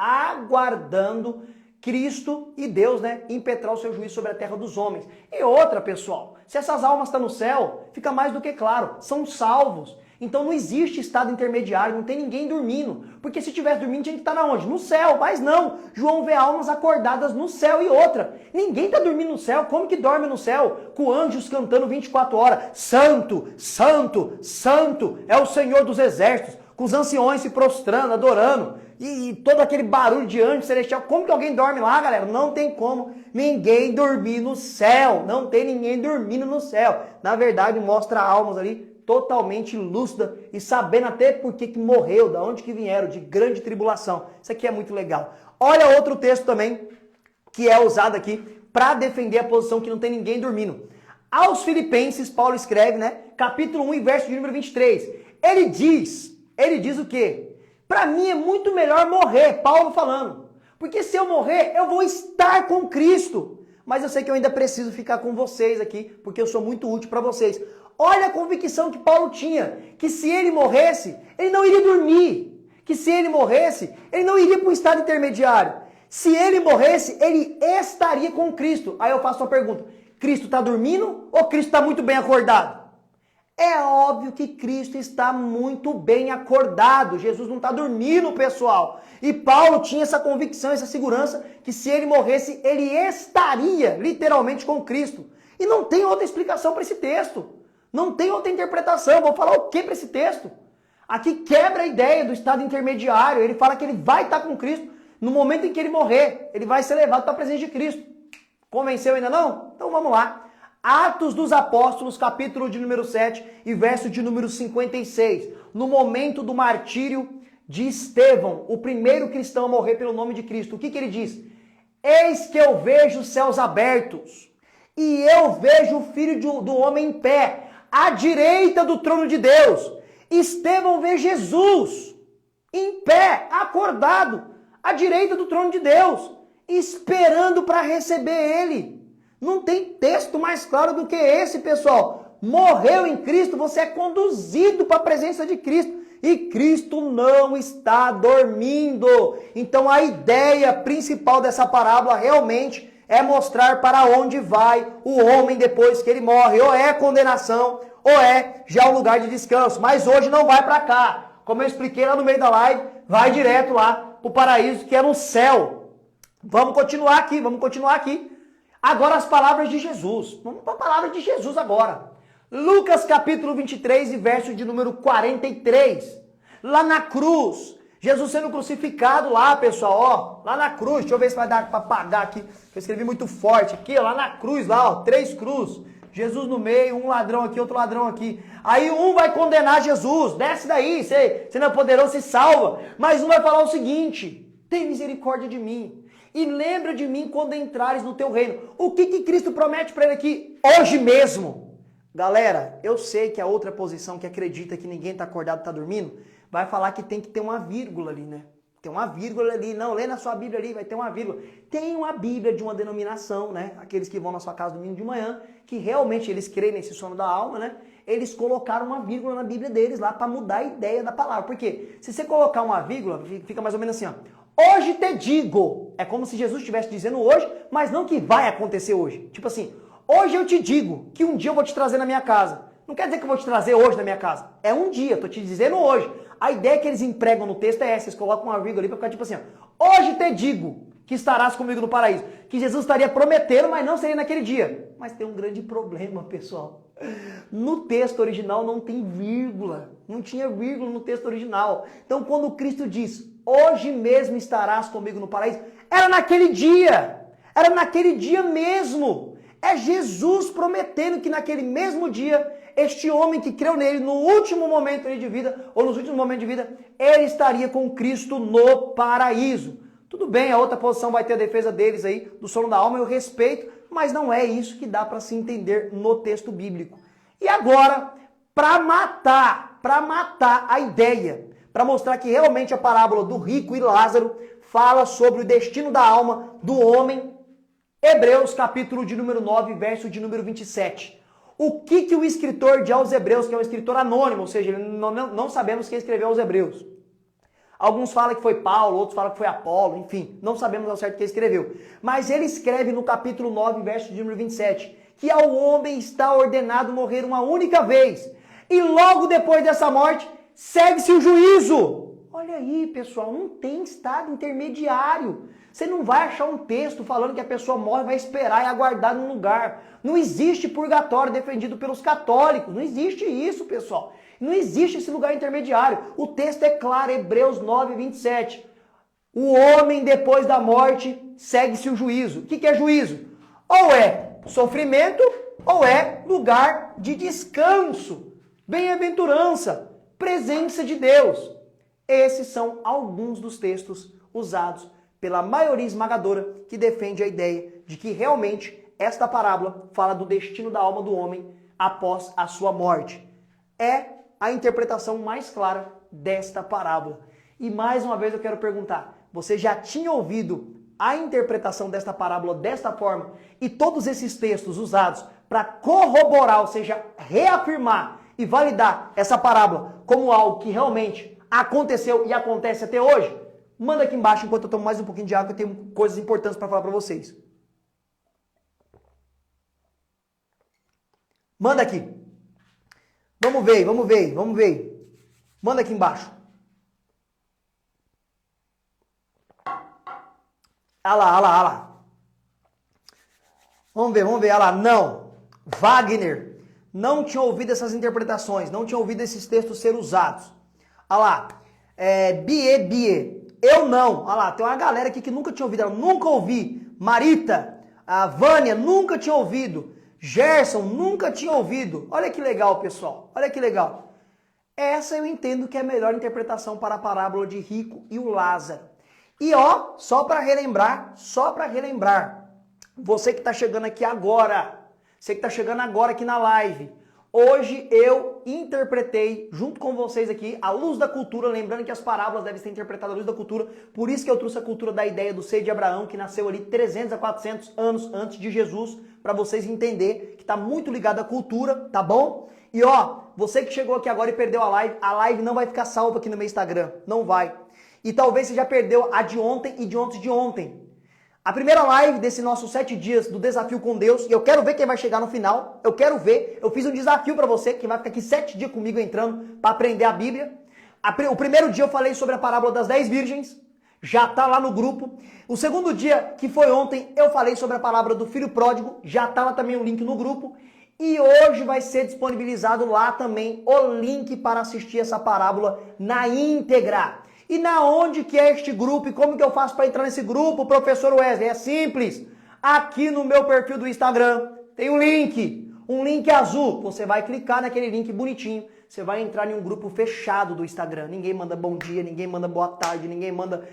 Cristo e Deus, né, impetrar o seu juízo sobre a terra dos homens. E outra, pessoal, se essas almas estão no céu, fica mais do que claro, são salvos. Então não existe estado intermediário, não tem ninguém dormindo. Porque se tivesse dormindo, tinha que estar na onde? No céu, mas não. João vê almas acordadas no céu. E outra, ninguém está dormindo no céu. Como que dorme no céu? Com anjos cantando 24 horas. Santo, santo, santo é o Senhor dos exércitos. Com os anciões se prostrando, adorando. E todo aquele barulho de anjo celestial. Como que alguém dorme lá, galera? Não tem como ninguém dormir no céu. Não tem ninguém dormindo no céu. Na verdade, mostra almas ali totalmente lúcida e sabendo até por que morreu, da onde que vieram, de grande tribulação. Isso aqui é muito legal. Olha outro texto também que é usado aqui para defender a posição que não tem ninguém dormindo. Aos Filipenses, Paulo escreve, né? Capítulo 1 e verso de número 23. Ele diz o quê? Para mim é muito melhor morrer, Paulo falando. Porque se eu morrer, eu vou estar com Cristo. Mas eu sei que eu ainda preciso ficar com vocês aqui, porque eu sou muito útil para vocês. Olha a convicção que Paulo tinha, que se ele morresse, ele não iria dormir. Que se ele morresse, ele não iria para um estado intermediário. Se ele morresse, ele estaria com Cristo. Aí eu faço uma pergunta, Cristo está dormindo ou Cristo está muito bem acordado? É óbvio que Cristo está muito bem acordado. Jesus não está dormindo, pessoal. E Paulo tinha essa convicção, essa segurança, que se ele morresse, ele estaria literalmente com Cristo. E não tem outra explicação para esse texto. Não tem outra interpretação. Vou falar o que para esse texto? Aqui quebra a ideia do estado intermediário. Ele fala que ele vai estar com Cristo no momento em que ele morrer. Ele vai ser levado para a presença de Cristo. Convenceu ainda não? Então vamos lá. Atos dos Apóstolos, capítulo de número 7 e verso de número 56. No momento do martírio de Estevão, o primeiro cristão a morrer pelo nome de Cristo. O que ele diz? Eis que eu vejo os céus abertos e eu vejo o Filho do Homem em pé, à direita do trono de Deus. Estevão vê Jesus em pé, acordado, à direita do trono de Deus, esperando para receber ele. Não tem texto mais claro do que esse, pessoal. Morreu em Cristo, você é conduzido para a presença de Cristo. E Cristo não está dormindo. Então a ideia principal dessa parábola realmente é mostrar para onde vai o homem depois que ele morre. Ou é condenação, ou é já um lugar de descanso. Mas hoje não vai para cá. Como eu expliquei lá no meio da live, vai direto lá para o paraíso, que é no céu. Vamos continuar aqui. Agora as palavras de Jesus. Vamos para a palavra de Jesus agora. Lucas capítulo 23 e verso de número 43. Lá na cruz. Jesus sendo crucificado lá, pessoal, ó. Lá na cruz. Deixa eu ver se vai dar para apagar aqui. Eu escrevi muito forte aqui, ó. Lá na cruz, lá, ó. 3 cruzes. Jesus no meio, um ladrão aqui, outro ladrão aqui. Aí um vai condenar Jesus, desce daí, você não é poderoso, se salva. Mas um vai falar o seguinte, tem misericórdia de mim e lembra de mim quando entrares no teu reino. O que Cristo promete para ele aqui? Hoje mesmo. Galera, eu sei que a outra posição que acredita que ninguém está acordado, está dormindo, vai falar que tem que ter uma vírgula ali, né? Tem uma vírgula ali, não, lê na sua Bíblia ali, vai ter uma vírgula. Tem uma Bíblia de uma denominação, né? Aqueles que vão na sua casa domingo de manhã, que realmente eles creem nesse sono da alma, né? Eles colocaram uma vírgula na Bíblia deles lá para mudar a ideia da palavra. Por quê? Se você colocar uma vírgula, fica mais ou menos assim, ó. Hoje te digo. É como se Jesus estivesse dizendo hoje, mas não que vai acontecer hoje. Tipo assim, hoje eu te digo que um dia eu vou te trazer na minha casa. Não quer dizer que eu vou te trazer hoje na minha casa. É um dia, tô te dizendo hoje. A ideia que eles empregam no texto é essa, eles colocam uma vírgula ali para ficar tipo assim, ó, hoje te digo que estarás comigo no paraíso. Que Jesus estaria prometendo, mas não seria naquele dia. Mas tem um grande problema, pessoal. No texto original não tem vírgula. Não tinha vírgula no texto original. Então quando Cristo diz, hoje mesmo estarás comigo no paraíso, era naquele dia. Era naquele dia mesmo. É Jesus prometendo que naquele mesmo dia, este homem que creu nele no último momento de vida, ou nos últimos momentos de vida, ele estaria com Cristo no paraíso. Tudo bem, a outra posição vai ter a defesa deles aí, do sono da alma, eu respeito, mas não é isso que dá para se entender no texto bíblico. E agora, para matar a ideia, para mostrar que realmente a parábola do rico e Lázaro fala sobre o destino da alma do homem, Hebreus, capítulo de número 9, verso de número 27. O que o escritor de aos Hebreus, que é um escritor anônimo, ou seja, não sabemos quem escreveu aos Hebreus. Alguns falam que foi Paulo, outros falam que foi Apolo, enfim, não sabemos ao certo quem escreveu. Mas ele escreve no capítulo 9, verso de número 27, que ao homem está ordenado morrer uma única vez. E logo depois dessa morte, segue-se o juízo. Olha aí, pessoal, não tem estado intermediário. Você não vai achar um texto falando que a pessoa morre, vai esperar e aguardar num lugar. Não existe purgatório defendido pelos católicos. Não existe isso, pessoal. Não existe esse lugar intermediário. O texto é claro, Hebreus 9, 27. O homem depois da morte segue-se o juízo. O que é juízo? Ou é sofrimento ou é lugar de descanso, bem-aventurança, presença de Deus. Esses são alguns dos textos usados pela maioria esmagadora que defende a ideia de que realmente esta parábola fala do destino da alma do homem após a sua morte. É a interpretação mais clara desta parábola. E mais uma vez eu quero perguntar, você já tinha ouvido a interpretação desta parábola desta forma e todos esses textos usados para corroborar, ou seja, reafirmar e validar essa parábola como algo que realmente aconteceu e acontece até hoje? Manda aqui embaixo enquanto eu tomo mais um pouquinho de água, que eu tenho coisas importantes para falar para vocês. Manda aqui. Vamos ver. Manda aqui embaixo. Ah lá. Vamos ver, olha lá. Não. Wagner não tinha ouvido essas interpretações, não tinha ouvido esses textos ser usados. Olha lá. Bie. Eu não. Olha lá, tem uma galera aqui que nunca tinha ouvido. Eu nunca ouvi. Marita, a Vânia, nunca tinha ouvido. Gerson, nunca tinha ouvido. Olha que legal, pessoal. Olha que legal. Essa eu entendo que é a melhor interpretação para a parábola de rico e o Lázaro. E ó, só para relembrar, você que está chegando aqui agora, você que está chegando agora aqui na live, hoje eu interpretei, junto com vocês aqui, à luz da cultura, lembrando que as parábolas devem ser interpretadas à luz da cultura, por isso que eu trouxe a cultura da ideia do seio de Abraão, que nasceu ali 300 a 400 anos antes de Jesus, para vocês entenderem que está muito ligado à cultura, tá bom? E ó, você que chegou aqui agora e perdeu a live não vai ficar salva aqui no meu Instagram, não vai. E talvez você já perdeu a de ontem e de ontem de ontem. A primeira live desse nosso 7 dias do desafio com Deus, e eu quero ver quem vai chegar no final, eu quero ver, eu fiz um desafio para você, que vai ficar aqui 7 dias comigo entrando para aprender a Bíblia. O primeiro dia eu falei sobre a parábola das 10 virgens, já tá lá no grupo. O segundo dia, que foi ontem, eu falei sobre a palavra do filho pródigo, já tá lá também o link no grupo. E hoje vai ser disponibilizado lá também o link para assistir essa parábola na íntegra. E na onde que é este grupo e como que eu faço para entrar nesse grupo, professor Wesley? É simples. Aqui no meu perfil do Instagram tem um link. um link azul. Você vai clicar naquele link bonitinho. Você vai entrar em um grupo fechado do Instagram. Ninguém manda bom dia, ninguém manda boa tarde, ninguém manda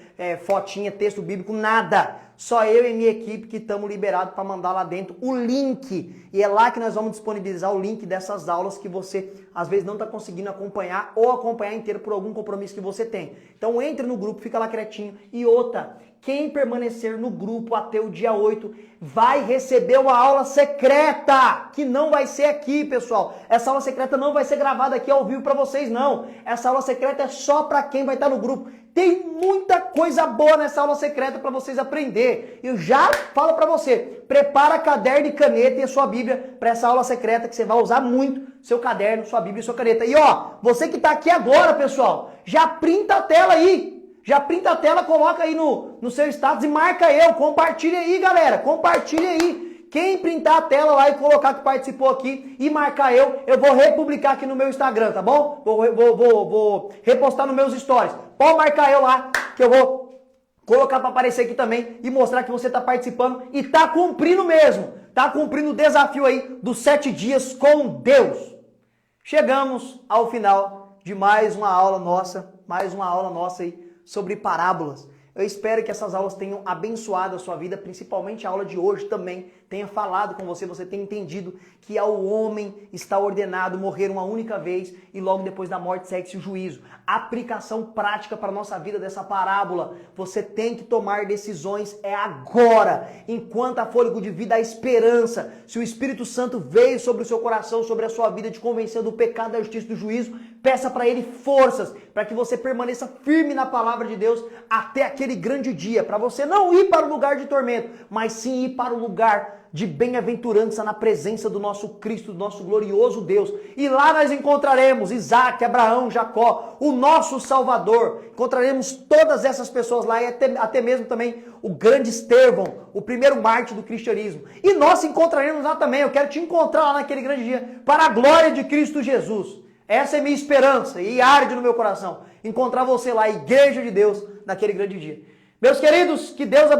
fotinha, texto bíblico, nada. Só eu e minha equipe que estamos liberados para mandar lá dentro o link. E é lá que nós vamos disponibilizar o link dessas aulas que você, às vezes, não está conseguindo acompanhar ou acompanhar inteiro por algum compromisso que você tem. Então entre no grupo, fica lá quietinho. E outra, quem permanecer no grupo até o dia 8 vai receber uma aula secreta, que não vai ser aqui, pessoal. Essa aula secreta não vai ser gravada aqui ao vivo para vocês, não. Essa aula secreta é só para quem vai estar no grupo. Tem muita coisa boa nessa aula secreta para vocês aprender. Eu já falo para você, prepara caderno e caneta e a sua Bíblia para essa aula secreta que você vai usar muito, seu caderno, sua Bíblia e sua caneta. E ó, você que está aqui agora, pessoal, já printa a tela aí. Já printa a tela, coloca aí no seu status e marca eu. Compartilha aí, galera. Compartilha aí. Quem printar a tela lá e colocar que participou aqui e marcar eu vou republicar aqui no meu Instagram, tá bom? Vou repostar nos meus stories. Pode marcar eu lá, que eu vou colocar para aparecer aqui também e mostrar que você está participando e está cumprindo mesmo. Está cumprindo o desafio aí dos 7 dias com Deus. Chegamos ao final de mais uma aula nossa aí sobre parábolas. Eu espero que essas aulas tenham abençoado a sua vida, principalmente a aula de hoje também tenha falado com você, você tenha entendido que ao homem está ordenado morrer uma única vez e logo depois da morte segue-se o juízo. Aplicação prática para a nossa vida dessa parábola. Você tem que tomar decisões agora. Enquanto há fôlego de vida, há esperança. Se o Espírito Santo veio sobre o seu coração, sobre a sua vida, te convencendo do pecado, da justiça e do juízo, peça para Ele forças, para que você permaneça firme na palavra de Deus até aquele grande dia, para você não ir para o lugar de tormento, mas sim ir para o lugar de bem-aventurança na presença do nosso Cristo, do nosso glorioso Deus. E lá nós encontraremos Isaac, Abraão, Jacó, o nosso Salvador. Encontraremos todas essas pessoas lá e até mesmo também o grande Estevão, o primeiro mártir do cristianismo. E nós encontraremos lá também. Eu quero te encontrar lá naquele grande dia, para a glória de Cristo Jesus. Essa é minha esperança e arde no meu coração. Encontrar você lá, Igreja de Deus, naquele grande dia. Meus queridos, que Deus abençoe.